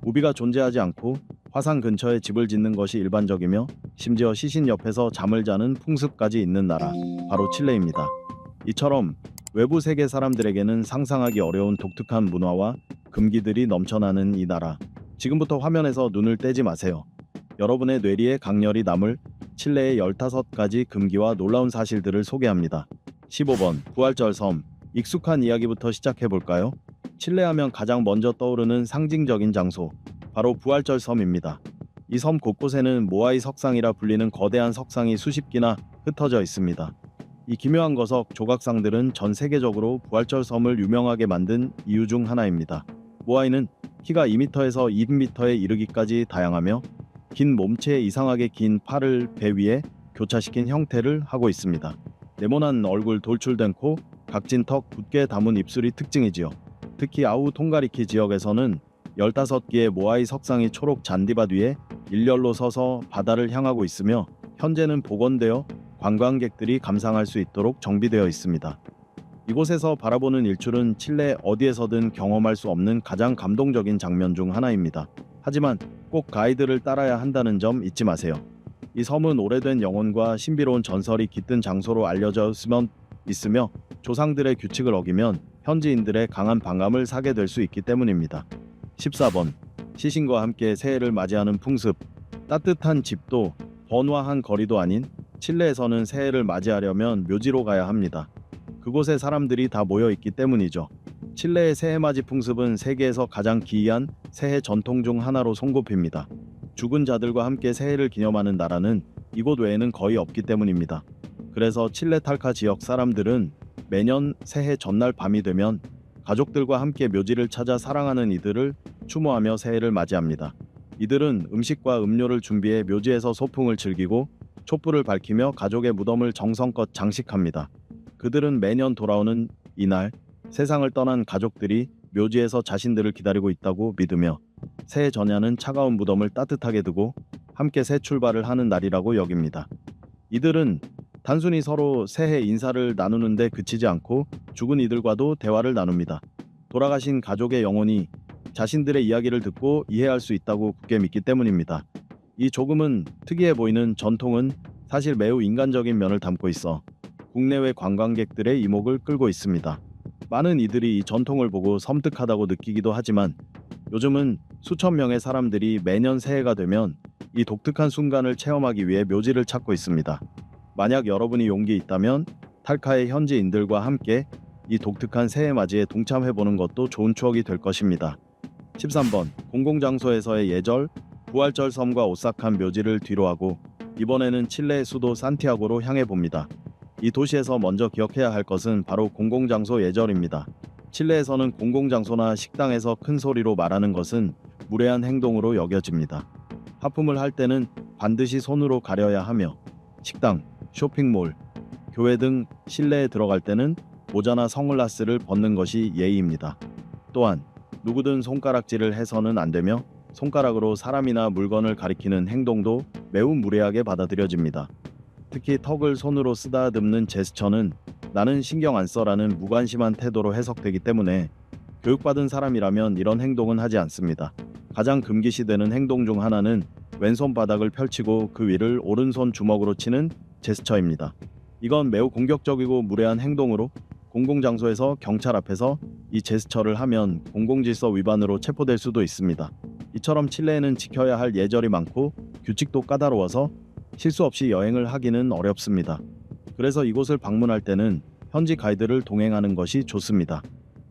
우비가 존재하지 않고 화산 근처에 집을 짓는 것이 일반적이며 심지어 시신 옆에서 잠을 자는 풍습까지 있는 나라, 바로 칠레입니다. 이처럼 외부 세계 사람들에게는 상상하기 어려운 독특한 문화와 금기들이 넘쳐나는 이 나라. 지금부터 화면에서 눈을 떼지 마세요. 여러분의 뇌리에 강렬히 남을 칠레의 15가지 금기와 놀라운 사실들을 소개합니다. 15번 부활절 섬. 익숙한 이야기부터 시작해볼까요? 칠레 하면 가장 먼저 떠오르는 상징적인 장소, 바로 부활절 섬입니다. 이 섬 곳곳에는 모아이 석상이라 불리는 거대한 석상이 수십 기나 흩어져 있습니다. 이 기묘한 거석 조각상들은 전 세계적으로 부활절 섬을 유명하게 만든 이유 중 하나입니다. 모아이는 키가 2m에서 20m에 이르기까지 다양하며 긴 몸체에 이상하게 긴 팔을 배 위에 교차시킨 형태를 하고 있습니다. 네모난 얼굴, 돌출된 코, 각진 턱, 굳게 담은 입술이 특징이지요. 특히 아우 통가리키 지역에서는 15기의 모아이 석상이 초록 잔디밭 위에 일렬로 서서 바다를 향하고 있으며 현재는 복원되어 관광객들이 감상할 수 있도록 정비되어 있습니다. 이곳에서 바라보는 일출은 칠레 어디에서든 경험할 수 없는 가장 감동적인 장면 중 하나입니다. 하지만 꼭 가이드를 따라야 한다는 점 잊지 마세요. 이 섬은 오래된 영혼과 신비로운 전설이 깃든 장소로 알려져 있으며 조상들의 규칙을 어기면 현지인들의 강한 반감을 사게 될 수 있기 때문입니다. 14번 시신과 함께 새해를 맞이하는 풍습. 따뜻한 집도 번화한 거리도 아닌 칠레에서는 새해를 맞이하려면 묘지로 가야 합니다. 그곳에 사람들이 다 모여 있기 때문이죠. 칠레의 새해맞이 풍습은 세계에서 가장 기이한 새해 전통 중 하나로 손꼽힙니다. 죽은 자들과 함께 새해를 기념하는 나라는 이곳 외에는 거의 없기 때문입니다. 그래서 칠레 탈카 지역 사람들은 매년 새해 전날 밤이 되면 가족들과 함께 묘지를 찾아 사랑하는 이들을 추모하며 새해를 맞이합니다. 이들은 음식과 음료를 준비해 묘지에서 소풍을 즐기고 촛불을 밝히며 가족의 무덤을 정성껏 장식합니다. 그들은 매년 돌아오는 이날 세상을 떠난 가족들이 묘지에서 자신들을 기다리고 있다고 믿으며 새해 전야는 차가운 무덤을 따뜻하게 두고 함께 새 출발을 하는 날이라고 여깁니다. 이들은 단순히 서로 새해 인사를 나누는데 그치지 않고 죽은 이들과도 대화를 나눕니다. 돌아가신 가족의 영혼이 자신들의 이야기를 듣고 이해할 수 있다고 굳게 믿기 때문입니다. 이 조금은 특이해 보이는 전통은 사실 매우 인간적인 면을 담고 있어 국내외 관광객들의 이목을 끌고 있습니다. 많은 이들이 이 전통을 보고 섬뜩하다고 느끼기도 하지만 요즘은 수천 명의 사람들이 매년 새해가 되면 이 독특한 순간을 체험하기 위해 묘지를 찾고 있습니다. 만약 여러분이 용기 있다면 탈카의 현지인들과 함께 이 독특한 새해 맞이에 동참해보는 것도 좋은 추억이 될 것입니다. 13번 공공장소에서의 예절. 부활절 섬과 오싹한 묘지를 뒤로하고 이번에는 칠레의 수도 산티아고로 향해 봅니다. 이 도시에서 먼저 기억해야 할 것은 바로 공공장소 예절입니다. 칠레에서는 공공장소나 식당에서 큰 소리로 말하는 것은 무례한 행동으로 여겨집니다. 하품을 할 때는 반드시 손으로 가려야 하며 식당, 쇼핑몰, 교회 등 실내에 들어갈 때는 모자나 선글라스를 벗는 것이 예의입니다. 또한 누구든 손가락질을 해서는 안 되며 손가락으로 사람이나 물건을 가리키는 행동도 매우 무례하게 받아들여집니다. 특히 턱을 손으로 쓰다듬는 제스처는 나는 신경 안 써라는 무관심한 태도로 해석되기 때문에 교육받은 사람이라면 이런 행동은 하지 않습니다. 가장 금기시되는 행동 중 하나는 왼손 바닥을 펼치고 그 위를 오른손 주먹으로 치는 제스처입니다. 이건 매우 공격적이고 무례한 행동으로 공공장소에서 경찰 앞에서 이 제스처를 하면 공공질서 위반으로 체포될 수도 있습니다. 이처럼 칠레에는 지켜야 할 예절이 많고 규칙도 까다로워서 실수 없이 여행을 하기는 어렵습니다. 그래서 이곳을 방문할 때는 현지 가이드를 동행하는 것이 좋습니다.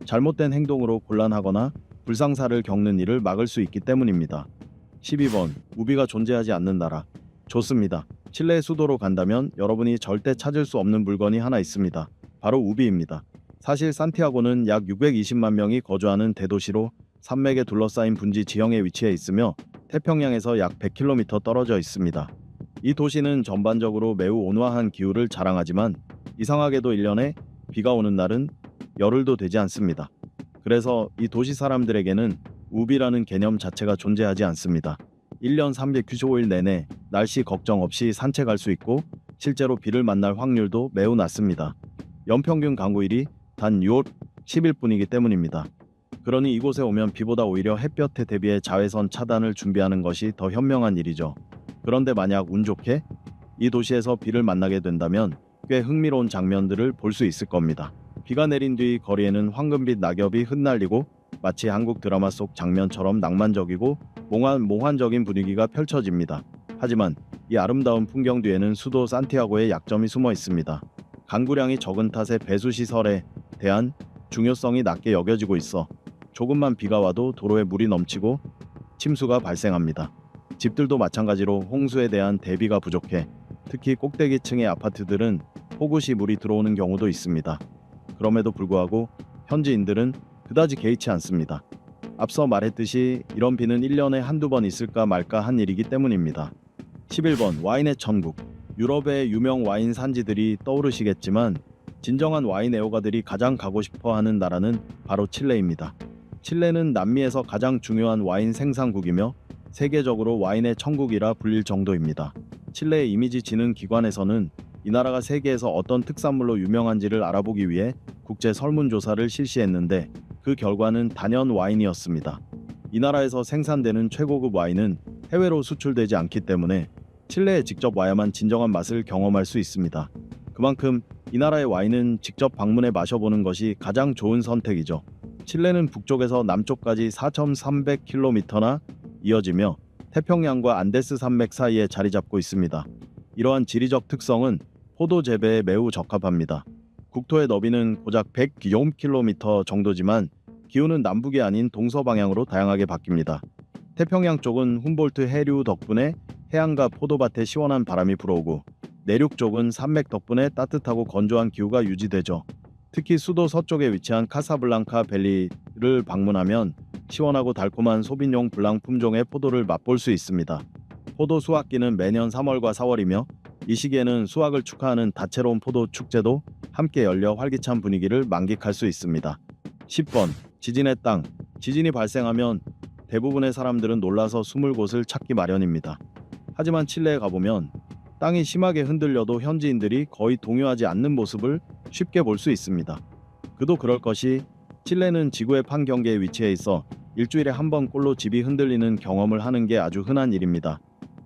잘못된 행동으로 곤란하거나 불상사를 겪는 일을 막을 수 있기 때문입니다. 12번 우비가 존재하지 않는 나라. 좋습니다. 칠레의 수도로 간다면 여러분이 절대 찾을 수 없는 물건이 하나 있습니다. 바로 우비입니다. 사실 산티아고는 약 620만 명이 거주하는 대도시로 산맥에 둘러싸인 분지 지형에 위치해 있으며 태평양에서 약 100km 떨어져 있습니다. 이 도시는 전반적으로 매우 온화한 기후를 자랑하지만 이상하게도 1년에 비가 오는 날은 열흘도 되지 않습니다. 그래서 이 도시 사람들에게는 우비라는 개념 자체가 존재하지 않습니다. 1년 395일 내내 날씨 걱정 없이 산책할 수 있고 실제로 비를 만날 확률도 매우 낮습니다. 연평균 강우일이 단 6월 10일뿐이기 때문입니다. 그러니 이곳에 오면 비보다 오히려 햇볕에 대비해 자외선 차단을 준비하는 것이 더 현명한 일이죠. 그런데 만약 운 좋게 이 도시에서 비를 만나게 된다면 꽤 흥미로운 장면들을 볼 수 있을 겁니다. 비가 내린 뒤 거리에는 황금빛 낙엽이 흩날리고 마치 한국 드라마 속 장면처럼 낭만적이고 몽환적인 분위기가 펼쳐집니다. 하지만 이 아름다운 풍경 뒤에는 수도 산티아고의 약점이 숨어 있습니다. 강구량이 적은 탓에 배수 시설에 대한 중요성이 낮게 여겨지고 있어 조금만 비가 와도 도로에 물이 넘치고 침수가 발생합니다. 집들도 마찬가지로 홍수에 대한 대비가 부족해 특히 꼭대기층의 아파트들은 폭우 시 물이 들어오는 경우도 있습니다. 그럼에도 불구하고 현지인들은 그다지 개의치 않습니다. 앞서 말했듯이 이런 비는 1년에 한두 번 있을까 말까 한 일이기 때문입니다. 11번 와인의 천국. 유럽의 유명 와인 산지들이 떠오르시겠지만 진정한 와인 애호가들이 가장 가고 싶어 하는 나라는 바로 칠레입니다. 칠레는 남미에서 가장 중요한 와인 생산국이며 세계적으로 와인의 천국이라 불릴 정도입니다. 칠레의 이미지 진흥 기관에서는 이 나라가 세계에서 어떤 특산물로 유명한지를 알아보기 위해 국제 설문조사를 실시했는데 그 결과는 단연 와인이었습니다. 이 나라에서 생산되는 최고급 와인은 해외로 수출되지 않기 때문에 칠레에 직접 와야만 진정한 맛을 경험할 수 있습니다. 그만큼 이 나라의 와인은 직접 방문해 마셔보는 것이 가장 좋은 선택이죠. 칠레는 북쪽에서 남쪽까지 4,300km나 이어지며 태평양과 안데스 산맥 사이에 자리 잡고 있습니다. 이러한 지리적 특성은 포도 재배에 매우 적합합니다. 국토의 너비는 고작 100km 정도지만 기후는 남북이 아닌 동서방향으로 다양하게 바뀝니다. 태평양 쪽은 훔볼트 해류 덕분에 해안가 포도밭에 시원한 바람이 불어오고 내륙 쪽은 산맥 덕분에 따뜻하고 건조한 기후가 유지되죠. 특히 수도 서쪽에 위치한 카사블랑카 밸리를 방문하면 시원하고 달콤한 소빈용 블랑 품종의 포도를 맛볼 수 있습니다. 포도 수확기는 매년 3월과 4월이며 이 시기에는 수확을 축하하는 다채로운 포도 축제도 함께 열려 활기찬 분위기를 만끽할 수 있습니다. 10번 지진의 땅. 지진이 발생하면 대부분의 사람들은 놀라서 숨을 곳을 찾기 마련입니다. 하지만 칠레에 가보면 땅이 심하게 흔들려도 현지인들이 거의 동요하지 않는 모습을 쉽게 볼 수 있습니다. 그도 그럴 것이 칠레는 지구의 판경계에 위치해 있어 일주일에 한 번꼴로 집이 흔들리는 경험을 하는 게 아주 흔한 일입니다.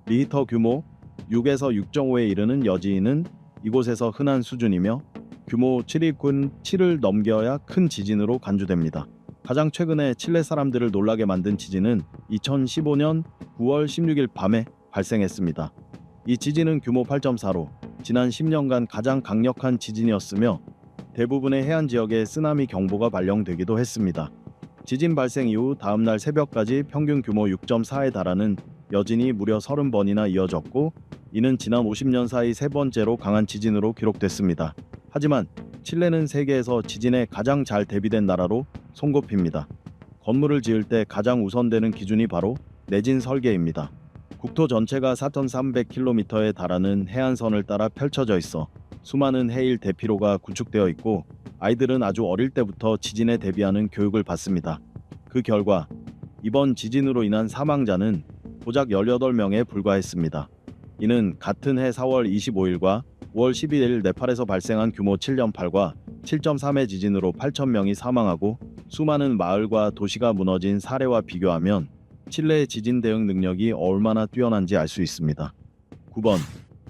리히터 규모 6에서 6.5에 이르는 여지인은 이곳에서 흔한 수준이며 규모 7을 넘겨야 큰 지진으로 간주됩니다. 가장 최근에 칠레 사람들을 놀라게 만든 지진은 2015년 9월 16일 밤에 발생했습니다. 이 지진은 규모 8.4로 지난 10년간 가장 강력한 지진이었으며 대부분의 해안 지역에 쓰나미 경보가 발령되기도 했습니다. 지진 발생 이후 다음날 새벽까지 평균 규모 6.4에 달하는 여진이 무려 30번이나 이어졌고 이는 지난 50년 사이 세 번째로 강한 지진으로 기록됐습니다. 하지만 칠레는 세계에서 지진에 가장 잘 대비된 나라로 손꼽힙니다. 건물을 지을 때 가장 우선되는 기준이 바로 내진 설계입니다. 국토 전체가 4,300km에 달하는 해안선을 따라 펼쳐져 있어 수많은 해일 대피로가 구축되어 있고 아이들은 아주 어릴 때부터 지진에 대비하는 교육을 받습니다. 그 결과 이번 지진으로 인한 사망자는 고작 18명에 불과했습니다. 이는 같은 해 4월 25일과 5월 11일 네팔에서 발생한 규모 7.8과 7.3의 지진으로 8,000명이 사망하고 수많은 마을과 도시가 무너진 사례와 비교하면 칠레의 지진 대응 능력이 얼마나 뛰어난지 알 수 있습니다. 9번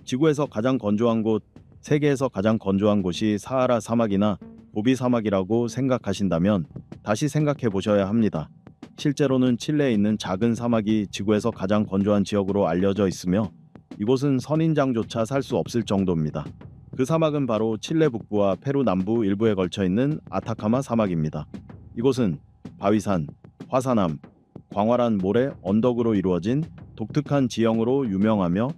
지구에서 가장 건조한 곳. 세계에서 가장 건조한 곳이 사하라 사막이나 고비 사막이라고 생각하신다면 다시 생각해 보셔야 합니다. 실제로는 칠레에 있는 작은 사막이 지구에서 가장 건조한 지역으로 알려져 있으며 이곳은 선인장조차 살 수 없을 정도입니다. 그 사막은 바로 칠레 북부와 페루 남부 일부에 걸쳐 있는 아타카마 사막입니다. 이곳은 바위산, 화산암, 광활한 모래, 언덕으로 이루어진 독특한 지형으로 유명하며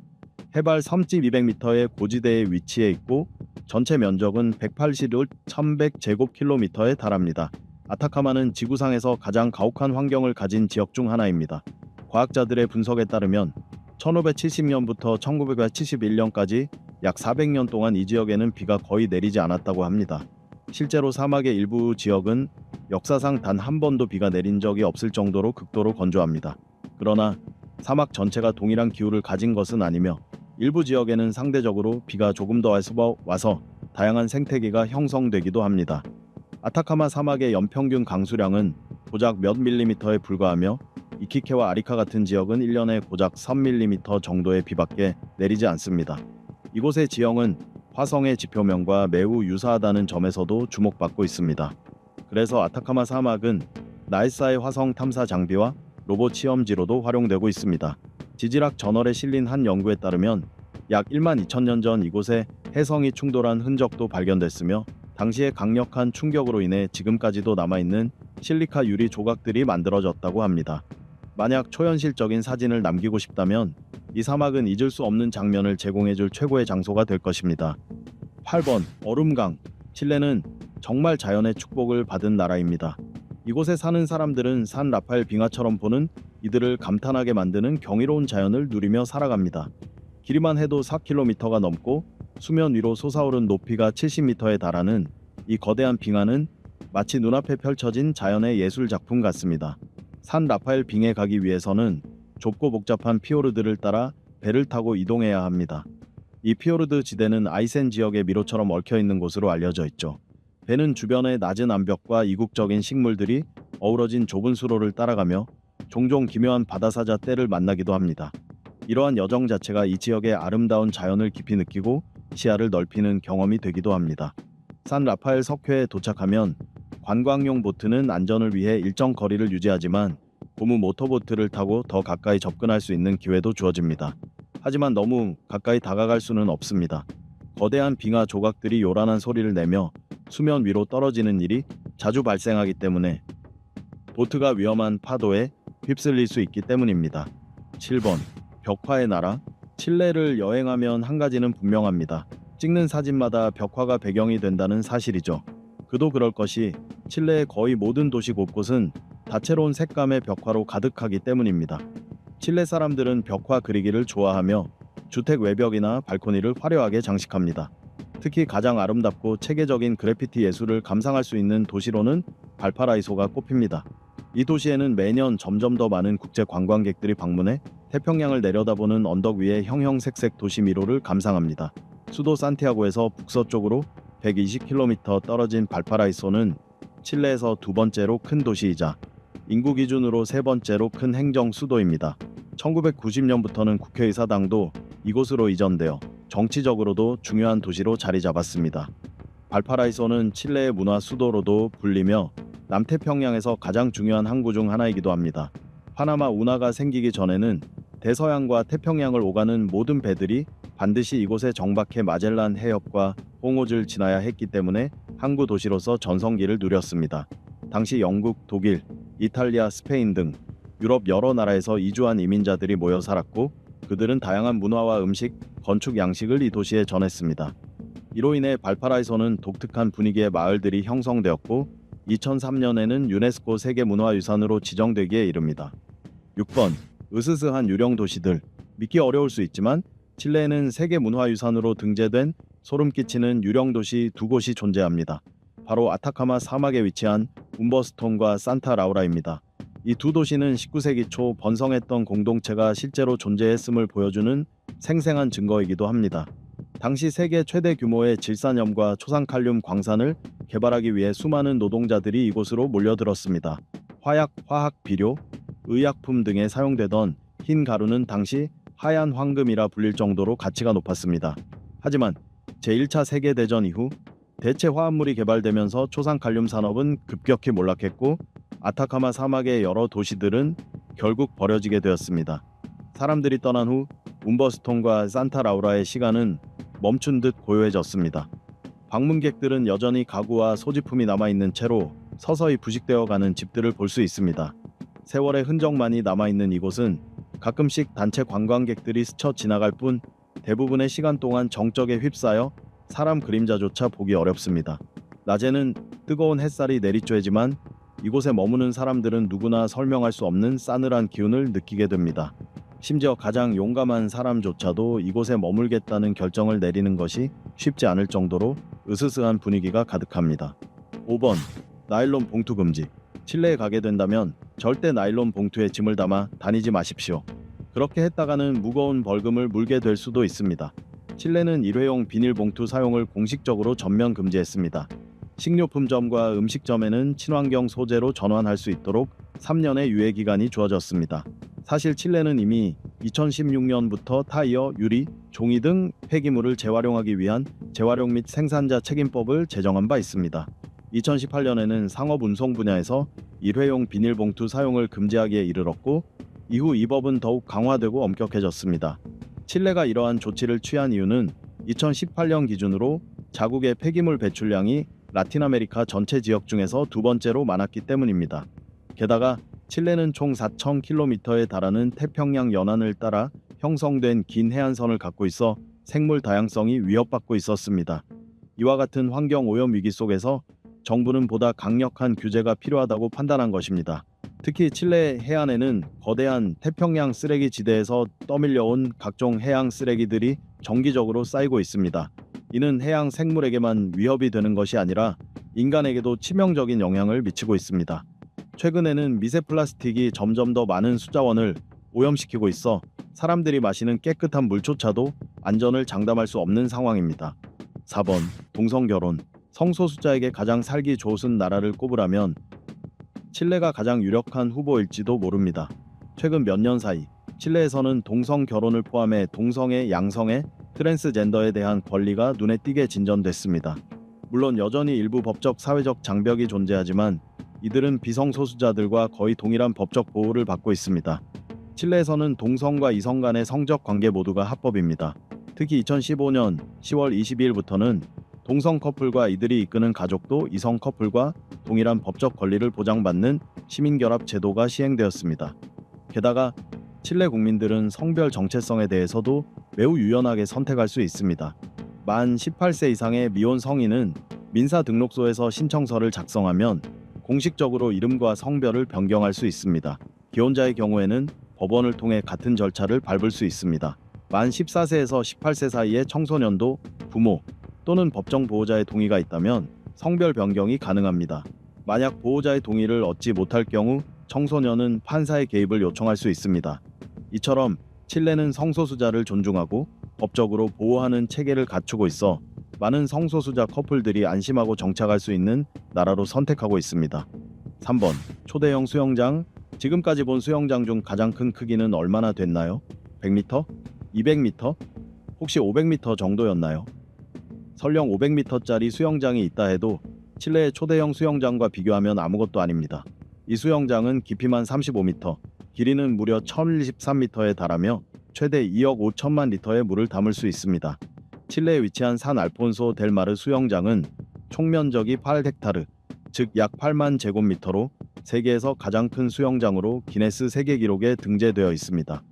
해발 3,200m의 고지대에 위치해 있고 전체 면적은 180,100제곱킬로미터에 달합니다. 아타카마는 지구상에서 가장 가혹한 환경을 가진 지역 중 하나입니다. 과학자들의 분석에 따르면 1570년부터 1971년까지 약 400년 동안 이 지역에는 비가 거의 내리지 않았다고 합니다. 실제로 사막의 일부 지역은 역사상 단 한 번도 비가 내린 적이 없을 정도로 극도로 건조합니다. 그러나 사막 전체가 동일한 기후를 가진 것은 아니며 일부 지역에는 상대적으로 비가 조금 더 와서 다양한 생태계가 형성되기도 합니다. 아타카마 사막의 연평균 강수량은 고작 몇 밀리미터에 불과하며 이키케와 아리카 같은 지역은 1년에 고작 3mm 정도의 비밖에 내리지 않습니다. 이곳의 지형은 화성의 지표면과 매우 유사하다는 점에서도 주목받고 있습니다. 그래서 아타카마 사막은 나사의 화성 탐사 장비와 로봇 시험지로도 활용되고 있습니다. 지질학 저널에 실린 한 연구에 따르면 약 1만 2천년 전 이곳에 해성이 충돌한 흔적도 발견됐으며 당시의 강력한 충격으로 인해 지금까지도 남아있는 실리카 유리 조각들이 만들어졌다고 합니다. 만약 초현실적인 사진을 남기고 싶다면 이 사막은 잊을 수 없는 장면을 제공해줄 최고의 장소가 될 것입니다. 8번 얼음강. 칠레는 정말 자연의 축복을 받은 나라입니다. 이곳에 사는 사람들은 산 라파엘 빙하처럼 보는 이들을 감탄하게 만드는 경이로운 자연을 누리며 살아갑니다. 길이만 해도 4km가 넘고 수면 위로 솟아오른 높이가 70m에 달하는 이 거대한 빙하는 마치 눈앞에 펼쳐진 자연의 예술 작품 같습니다. 산 라파엘 빙에 가기 위해서는 좁고 복잡한 피오르드를 따라 배를 타고 이동해야 합니다. 이 피오르드 지대는 아이센 지역의 미로처럼 얽혀있는 곳으로 알려져 있죠. 배는 주변의 낮은 암벽과 이국적인 식물들이 어우러진 좁은 수로를 따라가며 종종 기묘한 바다사자 떼를 만나기도 합니다. 이러한 여정 자체가 이 지역의 아름다운 자연을 깊이 느끼고 시야를 넓히는 경험이 되기도 합니다. 산 라파엘 석회에 도착하면 관광용 보트는 안전을 위해 일정 거리를 유지하지만 고무 모터보트를 타고 더 가까이 접근할 수 있는 기회도 주어집니다. 하지만 너무 가까이 다가갈 수는 없습니다. 거대한 빙하 조각들이 요란한 소리를 내며 수면 위로 떨어지는 일이 자주 발생하기 때문에 보트가 위험한 파도에 휩쓸릴 수 있기 때문입니다. 7번 벽화의 나라. 칠레를 여행하면 한 가지는 분명합니다. 찍는 사진마다 벽화가 배경이 된다는 사실이죠. 그도 그럴 것이 칠레의 거의 모든 도시 곳곳은 다채로운 색감의 벽화로 가득하기 때문입니다. 칠레 사람들은 벽화 그리기를 좋아하며 주택 외벽이나 발코니를 화려하게 장식합니다. 특히 가장 아름답고 체계적인 그래피티 예술을 감상할 수 있는 도시로는 발파라이소가 꼽힙니다. 이 도시에는 매년 점점 더 많은 국제 관광객들이 방문해 태평양을 내려다보는 언덕 위의 형형색색 도시 미로를 감상합니다. 수도 산티아고에서 북서쪽으로 120km 떨어진 발파라이소는 칠레에서 두 번째로 큰 도시이자 인구 기준으로 세 번째로 큰 행정 수도입니다. 1990년부터는 국회의사당도 이곳으로 이전되어 정치적으로도 중요한 도시로 자리 잡았습니다. 발파라이소는 칠레의 문화 수도로도 불리며 남태평양에서 가장 중요한 항구 중 하나이기도 합니다. 파나마 운하가 생기기 전에는 대서양과 태평양을 오가는 모든 배들이 반드시 이곳에 정박해 마젤란 해협과 홍오즈를 지나야 했기 때문에 항구 도시로서 전성기를 누렸습니다. 당시 영국, 독일, 이탈리아, 스페인 등 유럽 여러 나라에서 이주한 이민자들이 모여 살았고 그들은 다양한 문화와 음식, 건축 양식을 이 도시에 전했습니다. 이로 인해 발파라이소는 독특한 분위기의 마을들이 형성되었고 2003년에는 유네스코 세계문화유산으로 지정되기에 이릅니다. 6번 으스스한 유령 도시들. 믿기 어려울 수 있지만 칠레에는 세계문화유산으로 등재된 소름 끼치는 유령 도시 두 곳이 존재합니다. 바로 아타카마 사막에 위치한 움버스톤과 산타 라우라입니다. 이 두 도시는 19세기 초 번성했던 공동체가 실제로 존재했음을 보여주는 생생한 증거이기도 합니다. 당시 세계 최대 규모의 질산염과 초산칼륨 광산을 개발하기 위해 수많은 노동자들이 이곳으로 몰려들었습니다. 화약, 화학 비료, 의약품 등에 사용되던 흰 가루는 당시 하얀 황금이라 불릴 정도로 가치가 높았습니다. 하지만 제1차 세계대전 이후 대체 화합물이 개발되면서 초산칼륨 산업은 급격히 몰락했고 아타카마 사막의 여러 도시들은 결국 버려지게 되었습니다. 사람들이 떠난 후 움버스톤과 산타 라우라의 시간은 멈춘 듯 고요해졌습니다. 방문객들은 여전히 가구와 소지품이 남아있는 채로 서서히 부식되어 가는 집들을 볼 수 있습니다. 세월의 흔적만이 남아있는 이곳은 가끔씩 단체 관광객들이 스쳐 지나갈 뿐 대부분의 시간 동안 정적에 휩싸여 사람 그림자조차 보기 어렵습니다. 낮에는 뜨거운 햇살이 내리쬐지만 이곳에 머무는 사람들은 누구나 설명할 수 없는 싸늘한 기운을 느끼게 됩니다. 심지어 가장 용감한 사람조차도 이곳에 머물겠다는 결정을 내리는 것이 쉽지 않을 정도로 으스스한 분위기가 가득합니다. 5번 나일론 봉투 금지. 칠레에 가게 된다면 절대 나일론 봉투에 짐을 담아 다니지 마십시오. 그렇게 했다가는 무거운 벌금을 물게 될 수도 있습니다. 칠레는 일회용 비닐봉투 사용을 공식적으로 전면 금지했습니다. 식료품점과 음식점에는 친환경 소재로 전환할 수 있도록 3년의 유예 기간이 주어졌습니다. 사실 칠레는 이미 2016년부터 타이어, 유리, 종이 등 폐기물을 재활용하기 위한 재활용 및 생산자 책임법을 제정한 바 있습니다. 2018년에는 상업 운송 분야에서 일회용 비닐봉투 사용을 금지하기에 이르렀고 이후 이 법은 더욱 강화되고 엄격해졌습니다. 칠레가 이러한 조치를 취한 이유는 2018년 기준으로 자국의 폐기물 배출량이 라틴 아메리카 전체 지역 중에서 두 번째로 많았기 때문입니다. 게다가 칠레는 총 4,000km에 달하는 태평양 연안을 따라 형성된 긴 해안선을 갖고 있어 생물 다양성이 위협받고 있었습니다. 이와 같은 환경 오염 위기 속에서 정부는 보다 강력한 규제가 필요하다고 판단한 것입니다. 특히 칠레 해안에는 거대한 태평양 쓰레기 지대에서 떠밀려온 각종 해양 쓰레기들이 정기적으로 쌓이고 있습니다. 이는 해양 생물에게만 위협이 되는 것이 아니라 인간에게도 치명적인 영향을 미치고 있습니다. 최근에는 미세 플라스틱이 점점 더 많은 수자원을 오염시키고 있어 사람들이 마시는 깨끗한 물조차도 안전을 장담할 수 없는 상황입니다. 4번. 동성결혼. 성소수자에게 가장 살기 좋은 나라를 꼽으라면 칠레가 가장 유력한 후보일지도 모릅니다. 최근 몇 년 사이 칠레에서는 동성 결혼을 포함해 동성애, 양성애, 트랜스젠더에 대한 권리가 눈에 띄게 진전됐습니다. 물론 여전히 일부 법적, 사회적 장벽이 존재하지만 이들은 비성소수자들과 거의 동일한 법적 보호를 받고 있습니다. 칠레에서는 동성과 이성 간의 성적 관계 모두가 합법입니다. 특히 2015년 10월 22일부터는 동성 커플과 이들이 이끄는 가족도 이성 커플과 동일한 법적 권리를 보장받는 시민결합 제도가 시행되었습니다. 게다가 칠레 국민들은 성별 정체성에 대해서도 매우 유연하게 선택할 수 있습니다. 만 18세 이상의 미혼 성인은 민사 등록소에서 신청서를 작성하면 공식적으로 이름과 성별을 변경할 수 있습니다. 기혼자의 경우에는 법원을 통해 같은 절차를 밟을 수 있습니다. 만 14세에서 18세 사이의 청소년도 부모 또는 법정 보호자의 동의가 있다면 성별 변경이 가능합니다. 만약 보호자의 동의를 얻지 못할 경우 청소년은 판사의 개입을 요청할 수 있습니다. 이처럼 칠레는 성소수자를 존중하고 법적으로 보호하는 체계를 갖추고 있어 많은 성소수자 커플들이 안심하고 정착할 수 있는 나라로 선택하고 있습니다. 3번. 초대형 수영장. 지금까지 본 수영장 중 가장 큰 크기는 얼마나 됐나요? 100m? 200m? 혹시 500m 정도였나요? 설령 500m짜리 수영장이 있다 해도 칠레의 초대형 수영장과 비교하면 아무것도 아닙니다. 이 수영장은 깊이만 35m, 길이는 무려 1023m에 달하며 최대 2억 5천만 리터의 물을 담을 수 있습니다. 칠레에 위치한 산 알폰소 델 마르 수영장은 총 면적이 8헥타르, 즉 약 8만 제곱미터로 세계에서 가장 큰 수영장으로 기네스 세계 기록에 등재되어 있습니다.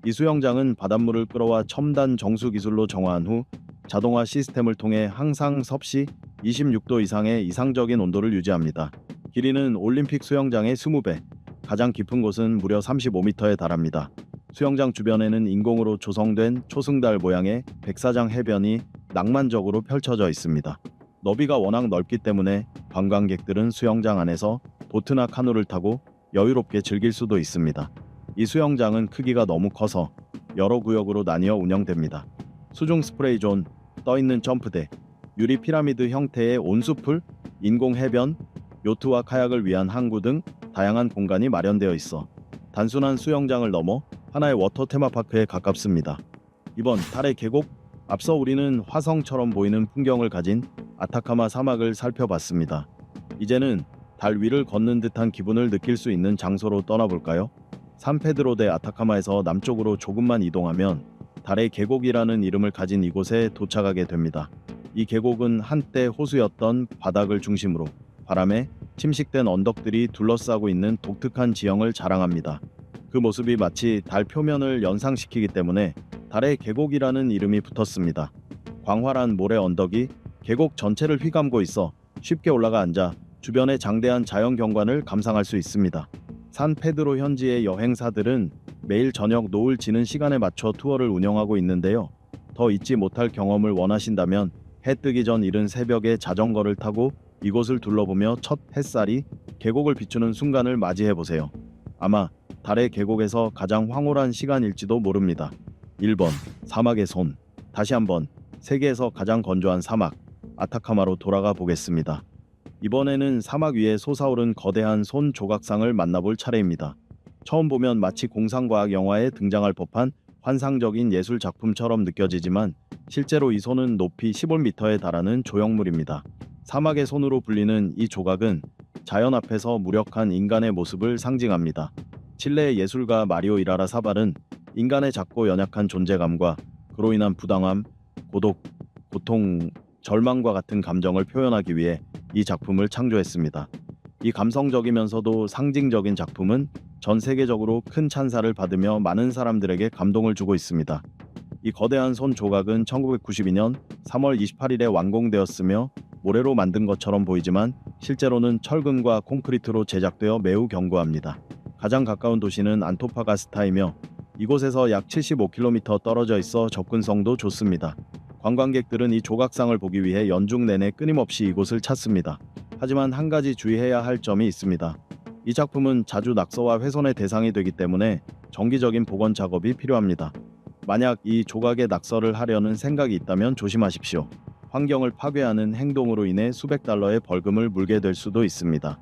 이 수영장은 바닷물을 끌어와 첨단 정수 기술로 정화한 후 자동화 시스템을 통해 항상 섭씨 26도 이상의 이상적인 온도를 유지합니다. 길이는 올림픽 수영장의 20배, 가장 깊은 곳은 무려 35m에 달합니다. 수영장 주변에는 인공으로 조성된 초승달 모양의 백사장 해변이 낭만적으로 펼쳐져 있습니다. 너비가 워낙 넓기 때문에 관광객들은 수영장 안에서 보트나 카누를 타고 여유롭게 즐길 수도 있습니다. 이 수영장은 크기가 너무 커서 여러 구역으로 나뉘어 운영됩니다. 수중 스프레이 존, 떠있는 점프대, 유리 피라미드 형태의 온수풀, 인공 해변, 요트와 카약을 위한 항구 등 다양한 공간이 마련되어 있어 단순한 수영장을 넘어 하나의 워터 테마파크에 가깝습니다. 이번 달의 계곡. 앞서 우리는 화성처럼 보이는 풍경을 가진 아타카마 사막을 살펴봤습니다. 이제는 달 위를 걷는 듯한 기분을 느낄 수 있는 장소로 떠나볼까요? 산페드로 데 아타카마에서 남쪽으로 조금만 이동하면 달의 계곡이라는 이름을 가진 이곳에 도착하게 됩니다. 이 계곡은 한때 호수였던 바닥을 중심으로 바람에 침식된 언덕들이 둘러싸고 있는 독특한 지형을 자랑합니다. 그 모습이 마치 달 표면을 연상시키기 때문에 달의 계곡이라는 이름이 붙었습니다. 광활한 모래 언덕이 계곡 전체를 휘감고 있어 쉽게 올라가 앉아 주변의 장대한 자연 경관을 감상할 수 있습니다. 산 페드로 현지의 여행사들은 매일 저녁 노을 지는 시간에 맞춰 투어를 운영하고 있는데요. 더 잊지 못할 경험을 원하신다면 해 뜨기 전 이른 새벽에 자전거를 타고 이곳을 둘러보며 첫 햇살이 계곡을 비추는 순간을 맞이해보세요. 아마 달의 계곡에서 가장 황홀한 시간일지도 모릅니다. 1번. 사막의 손. 다시 한번 세계에서 가장 건조한 사막 아타카마로 돌아가 보겠습니다. 이번에는 사막 위에 솟아오른 거대한 손 조각상을 만나볼 차례입니다. 처음 보면 마치 공상과학 영화에 등장할 법한 환상적인 예술 작품처럼 느껴지지만 실제로 이 손은 높이 15m에 달하는 조형물입니다. 사막의 손으로 불리는 이 조각은 자연 앞에서 무력한 인간의 모습을 상징합니다. 칠레의 예술가 마리오 이라라 사발은 인간의 작고 연약한 존재감과 그로 인한 부당함, 고독, 고통, 절망과 같은 감정을 표현하기 위해 이 작품을 창조했습니다. 이 감성적이면서도 상징적인 작품은 전 세계적으로 큰 찬사를 받으며 많은 사람들에게 감동을 주고 있습니다. 이 거대한 손 조각은 1992년 3월 28일에 완공되었으며 모래로 만든 것처럼 보이지만 실제로는 철근과 콘크리트로 제작되어 매우 견고합니다. 가장 가까운 도시는 안토파가스타이며 이곳에서 약 75km 떨어져 있어 접근성도 좋습니다. 관광객들은 이 조각상을 보기 위해 연중 내내 끊임없이 이곳을 찾습니다. 하지만 한 가지 주의해야 할 점이 있습니다. 이 작품은 자주 낙서와 훼손의 대상이 되기 때문에 정기적인 복원 작업이 필요합니다. 만약 이 조각에 낙서를 하려는 생각이 있다면 조심하십시오. 환경을 파괴하는 행동으로 인해 수백 달러의 벌금을 물게 될 수도 있습니다.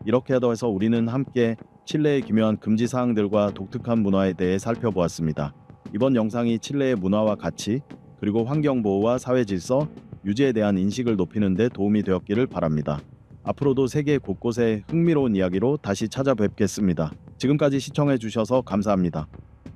이렇게 해서 우리는 함께 칠레의 기묘한 금지 사항들과 독특한 문화에 대해 살펴보았습니다. 이번 영상이 칠레의 문화와 가치, 그리고 환경 보호와 사회 질서 유지에 대한 인식을 높이는 데 도움이 되었기를 바랍니다. 앞으로도 세계 곳곳의 흥미로운 이야기로 다시 찾아뵙겠습니다. 지금까지 시청해 주셔서 감사합니다.